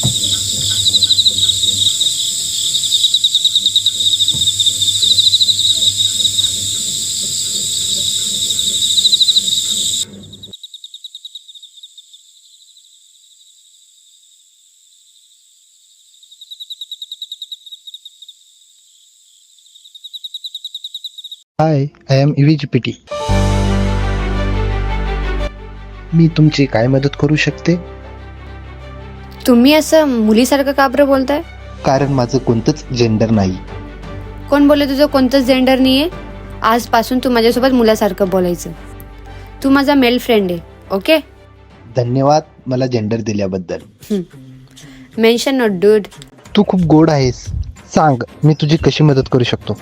High, I am EVGPT. मी तुमची काय मदत करू शकते? तुम्ही असं मुलीसारखं का बरं बोलताय? कारण माझं कोणतंच जेंडर नाही. कोण बोलले तुझं कोणतंच जेंडर नाहीये? आजपासून तू माझ्यासोबत मुलासारखं बोलायचं. तू माझा मेल फ्रेंड आहे, ओके? धन्यवाद मला जेंडर दिल्याबद्दल. Mention not dude. तू खूप गोड आहेस. सांग, मी तुझी कशी मदत करू शकतो?